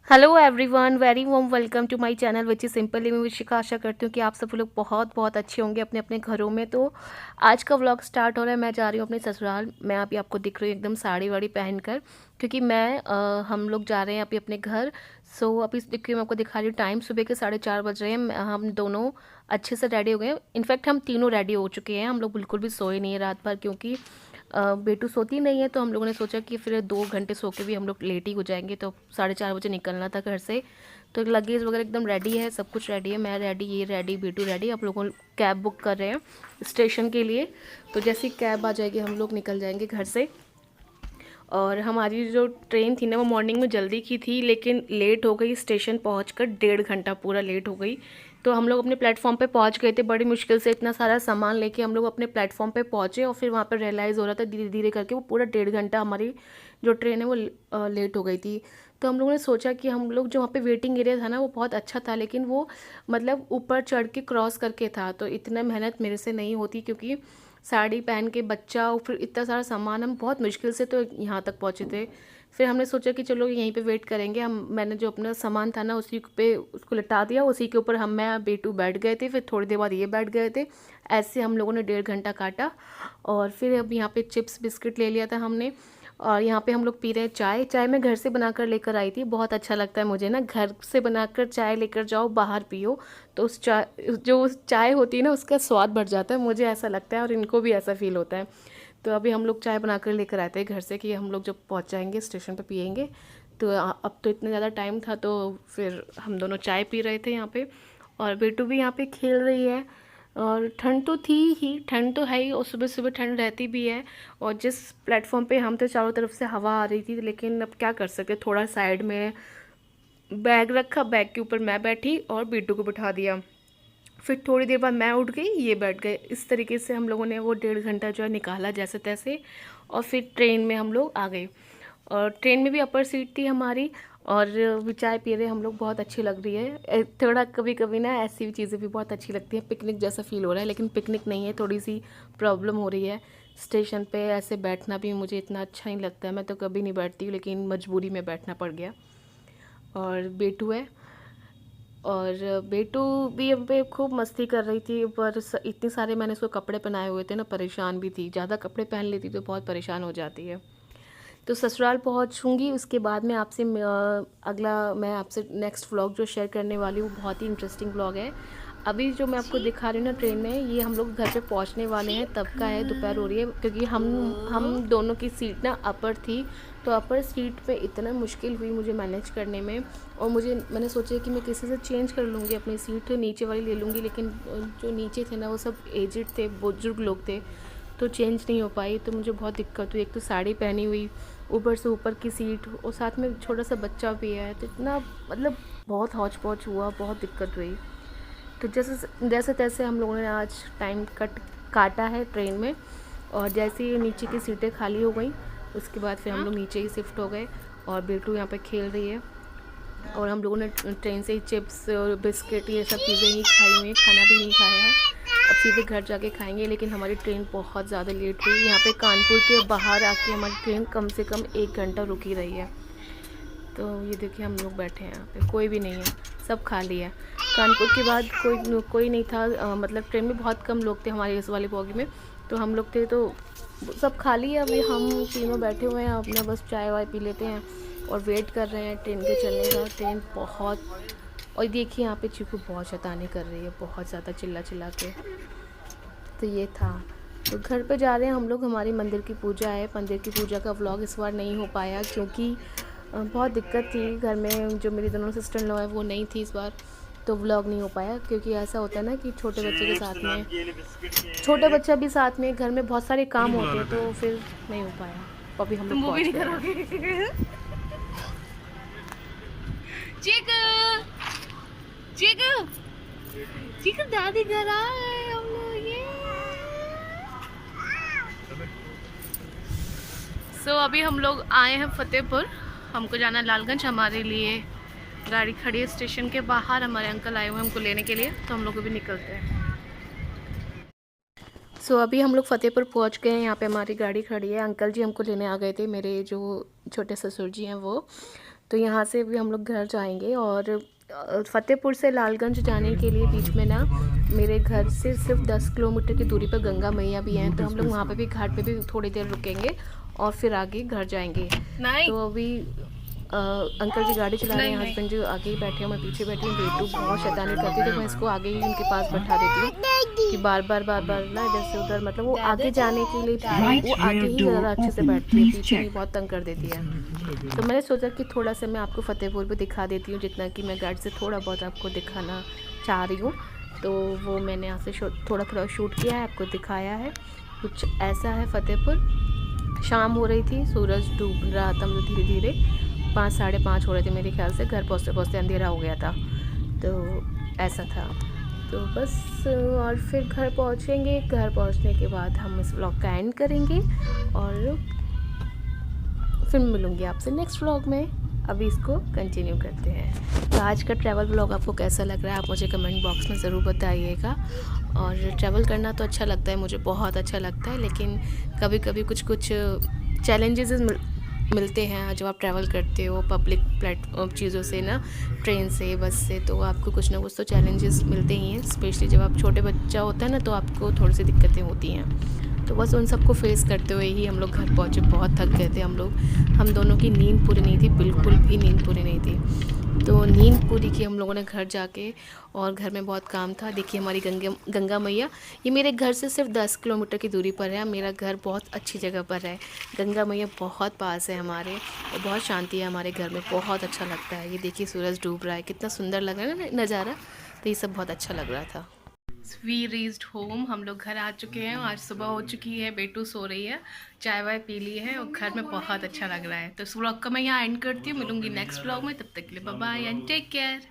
Hello everyone, very warm welcome to my channel which is simple living with Shikha. आशा करती हूँ कि आप सब लोग बहुत बहुत अच्छे होंगे अपने अपने घरों में। तो आज का व्लॉग स्टार्ट हो रहा है। मैं जा रही हूँ अपने ससुराल। मैं अभी आपको दिख रही हूँ एकदम साड़ी वाड़ी पहन कर, क्योंकि हम लोग जा रहे हैं अभी अपने घर। सो अभी देखिए मैं आपको दिखा रही हूँ, टाइम सुबह के 4:30 बज रहे हैं। हम दोनों अच्छे से रेडी हो गए हैं। इनफैक्ट हम तीनों रेडी हो चुके हैं। हम लोग बिल्कुल भी सोए नहीं है रात भर, क्योंकि बेटू सोती नहीं है। तो हम लोगों ने सोचा कि फिर 2 घंटे सो के भी हम लोग लेट ही हो जाएंगे। तो 4:30 बजे निकलना था घर से। तो लगेज वगैरह एकदम रेडी है, सब कुछ रेडी है। मैं रेडी, ये रेडी, बेटू रेडी। आप लोगों कैब बुक कर रहे हैं स्टेशन के लिए। तो जैसे कैब आ जाएगी हम लोग निकल जाएंगे घर से। और हमारी जो ट्रेन थी ना, वो मॉर्निंग में जल्दी की थी, लेकिन लेट हो गई। स्टेशन पहुंचकर 1.5 घंटा पूरा लेट हो गई। तो हम लोग अपने प्लेटफॉर्म पे पहुंच गए थे बड़ी मुश्किल से। इतना सारा सामान लेके हम लोग अपने प्लेटफॉर्म पे पहुंचे, और फिर वहाँ पर रियलाइज़ हो रहा था धीरे धीरे करके वो पूरा 1.5 घंटा हमारी जो ट्रेन है वो लेट हो गई थी। तो हम लोगों ने सोचा कि हम लोग जो वहाँ पे वेटिंग एरिया था ना, वो बहुत अच्छा था, लेकिन वो मतलब ऊपर चढ़ के क्रॉस करके था। तो इतना मेहनत मेरे से नहीं होती, क्योंकि साड़ी पहन के बच्चा और फिर इतना सारा सामान, हम बहुत मुश्किल से तो यहाँ तक पहुँचे थे। फिर हमने सोचा कि चलो यहीं पे वेट करेंगे। मैंने जो अपना सामान था ना, उसी पे उसको लटा दिया। उसी के ऊपर मैं बेटू बैठ गए थे। फिर थोड़ी देर बाद ये बैठ गए थे। ऐसे हम लोगों ने 1.5 घंटा काटा। और फिर अब यहाँ पे चिप्स बिस्किट ले लिया था हमने। और यहाँ पे हम लोग पी रहे हैं चाय। चाय मैं घर से बनाकर लेकर आई थी। बहुत अच्छा लगता है मुझे ना, घर से बनाकर चाय लेकर जाओ, बाहर पियो, तो उस चाय होती है ना, उसका स्वाद बढ़ जाता है। मुझे ऐसा लगता है और इनको भी ऐसा फील होता है। तो अभी हम लोग चाय बनाकर लेकर आते हैं घर से, कि हम लोग जब पहुँच जाएंगे स्टेशन पर पियेंगे। तो अब तो इतना ज़्यादा टाइम था, तो फिर हम दोनों चाय पी रहे थे यहाँ पे। और बेटू भी यहाँ पे खेल रही है। और ठंड तो थी ही, ठंड तो है ही, और सुबह सुबह ठंड रहती भी है। और जिस प्लेटफॉर्म पे हम थे, चारों तरफ से हवा आ रही थी, लेकिन अब क्या कर सकते, थोड़ा साइड में बैग रखा, बैग के ऊपर मैं बैठी और बेटू को बिठा दिया। फिर थोड़ी देर बाद मैं उठ गई, ये बैठ गए। इस तरीके से हम लोगों ने वो 1.5 घंटा जो है निकाला जैसे तैसे। और फिर ट्रेन में हम लोग आ गए। और ट्रेन में भी अपर सीट थी हमारी। और भी चाय पी रहे हम लोग, बहुत अच्छी लग रही है। थोड़ा कभी कभी ना ऐसी भी चीज़ें भी बहुत अच्छी लगती हैं। पिकनिक जैसा फील हो रहा है, लेकिन पिकनिक नहीं है, थोड़ी सी प्रॉब्लम हो रही है। स्टेशन पे ऐसे बैठना भी मुझे इतना अच्छा नहीं लगता है। मैं तो कभी नहीं बैठती हूँ, लेकिन मजबूरी में बैठना पड़ गया। और बेटू है। और बेटू भी अब पे खूब मस्ती कर रही थी। पर इतने सारे मैंने उसको कपड़े पहनाए हुए थे ना, परेशान भी थी। ज़्यादा कपड़े पहन लेती तो बहुत परेशान हो जाती है। तो ससुराल पहुंचूंगी, उसके बाद में आपसे अगला मैं आपसे नेक्स्ट व्लॉग जो शेयर करने वाली हूँ, बहुत ही इंटरेस्टिंग व्लॉग है। अभी जो मैं आपको दिखा रही हूँ ना ट्रेन में, ये हम लोग घर पे पहुँचने वाले हैं तब का है। दोपहर हो रही है, क्योंकि हम दोनों की सीट ना अपर थी। तो अपर सीट पे इतना मुश्किल हुई मुझे मैनेज करने में। और मैंने सोचा कि मैं किसी से चेंज कर लूँगी, अपनी सीट नीचे वाली ले लूँगी, लेकिन जो नीचे थे ना, वो सब एजिड थे, बुजुर्ग लोग थे, तो चेंज नहीं हो पाई। तो मुझे बहुत दिक्कत हुई। एक तो साड़ी पहनी हुई, ऊपर से ऊपर की सीट, और साथ में छोटा सा बच्चा भी है। तो इतना मतलब बहुत हौच पौच हुआ, बहुत दिक्कत हुई। तो जैसे जैसे तैसे हम लोगों ने आज टाइम काटा है ट्रेन में। और जैसे ही नीचे की सीटें खाली हो गई, उसके बाद फिर हम लोग नीचे ही शिफ्ट हो गए। और बेटू यहाँ पे खेल रही है। और हम लोगों ने ट्रेन से ही चिप्स और बिस्किट ये सब चीज़ें ही खाई हुई हैं, खाना भी नहीं खाया है। अब सीधे घर जाके खाएंगे। लेकिन हमारी ट्रेन बहुत ज़्यादा लेट हुई। यहाँ पे कानपुर के बाहर आके हमारी ट्रेन कम से कम 1 घंटा रुकी रही है। तो ये देखिए हम लोग बैठे हैं यहाँ पे, कोई भी नहीं है, सब खाली है। कानपुर के बाद कोई नहीं था। मतलब ट्रेन में बहुत कम लोग थे हमारे इस वाले बोगी में। तो हम लोग थे, तो सब खाली है। अभी हम तीनों बैठे हुए हैं अपना, बस चाय वाय पी लेते हैं और वेट कर रहे हैं ट्रेन के चलने का। ट्रेन बहुत, और देखिए यहाँ पे चीकू बहुत शैतानी कर रही है, बहुत ज़्यादा चिल्ला चिल्ला के। तो ये था। तो घर पे जा रहे हैं हम लोग, हमारी मंदिर की पूजा है। मंदिर की पूजा का व्लॉग इस बार नहीं हो पाया, क्योंकि बहुत दिक्कत थी घर में। जो मेरी दोनों सिस्टर इन लॉ है वो नहीं थी इस बार, तो व्लॉग नहीं हो पाया। क्योंकि ऐसा होता है ना कि छोटे बच्चे के साथ में, छोटा बच्चा भी साथ में, घर में बहुत सारे काम होते हैं, तो फिर नहीं हो पाया। तो अभी हम लोग पहुँच गए। चिकू चिकू चिकू दादी घर आ गए हम लोग, ये। सो अभी हम लोग आए हैं फतेहपुर। हमको जाना है लालगंज। हमारे लिए गाड़ी खड़ी है स्टेशन के बाहर। हमारे अंकल आए हुए हैं हमको लेने के लिए, तो हम लोग अभी निकलते हैं। सो अभी हम लोग फतेहपुर पहुंच गए हैं। यहाँ पे हमारी गाड़ी खड़ी है। अंकल जी हमको लेने आ गए थे, मेरे जो छोटे ससुर जी हैं वो। तो यहाँ से भी हम लोग घर जाएंगे। और फ़तेहपुर से लालगंज जाने के लिए बीच में ना मेरे घर से सिर्फ 10 किलोमीटर की दूरी पर गंगा मैया भी हैं, तो हम लोग वहाँ पे भी घाट पे भी थोड़ी देर रुकेंगे और फिर आगे घर जाएंगे। तो अभी अंकल जी गाड़ी चला रहे हैं, हस्बैंड जी आगे ही बैठे हैं, मैं पीछे बैठी हूँ। बेटू बहुत शैतानी करती है, तो मैं इसको आगे ही उनके पास बैठा देती हूँ कि बार बार ना इधर से उधर, मतलब वो आगे जाने के लिए वो आगे ही ज़्यादा अच्छे से बैठती है, पीछे ही बहुत तंग कर देती है। तो मैंने सोचा कि थोड़ा सा मैं आपको फ़तेहपुर भी दिखा देती हूँ, जितना कि मैं गाड़ी से थोड़ा बहुत आपको दिखाना चाह रही हूँ। तो वो मैंने यहाँ से थोड़ा थोड़ा शूट किया है, आपको दिखाया है। कुछ ऐसा है फ़तेहपुर। शाम हो रही थी, सूरज डूब रहा था, मतलब धीरे धीरे 5 साढ़े 5 हो रहे थे मेरे ख्याल से। घर पहुँचते पहुँचते अंधेरा हो गया था, तो ऐसा था। तो बस और फिर घर पहुँचेंगे। घर पहुँचने के बाद हम इस व्लॉग का एंड करेंगे और फिर मिलूँगी आपसे नेक्स्ट व्लॉग में। अभी इसको कंटिन्यू करते हैं। तो आज का ट्रैवल व्लॉग आपको कैसा लग रहा है, आप मुझे कमेंट बॉक्स में ज़रूर बताइएगा। और ट्रैवल करना तो अच्छा लगता है, मुझे बहुत अच्छा लगता है, लेकिन कभी कभी कुछ चैलेंजेस मिलते हैं जब आप ट्रैवल करते हो पब्लिक प्लेटफॉर्म चीज़ों से ना, ट्रेन से, बस से, तो आपको कुछ ना कुछ तो चैलेंजेस मिलते ही हैं। स्पेशली जब आप छोटे बच्चा होता है ना, तो आपको थोड़ी सी दिक्कतें होती हैं। तो बस उन सबको फेस करते हुए ही हम लोग घर पहुँचे। बहुत थक गए थे हम लोग, हम दोनों की नींद पूरी नहीं थी, बिल्कुल भी नींद पूरी नहीं थी। तो नींद पूरी की हम लोगों ने घर जाके, और घर में बहुत काम था। देखिए हमारी गंगा मैया, ये मेरे घर से सिर्फ 10 किलोमीटर की दूरी पर है। मेरा घर बहुत अच्छी जगह पर है, गंगा मैया बहुत पास है हमारे, और बहुत शांति है हमारे घर में, बहुत अच्छा लगता है। ये देखिए सूरज डूब रहा है, कितना सुंदर लग रहा है ना नज़ारा। तो ये सब बहुत अच्छा लग रहा था। वी रीच्ड होम, हम लोग घर आ चुके हैं। आज सुबह हो चुकी है, बेटू सो रही है, चाय वाय पी ली है, और घर में बहुत अच्छा लग रहा है। तो इस व्लॉग का मैं यहाँ एंड करती हूँ, मिलूंगी नेक्स्ट व्लॉग में। तब तक के लिए bye bye and take care.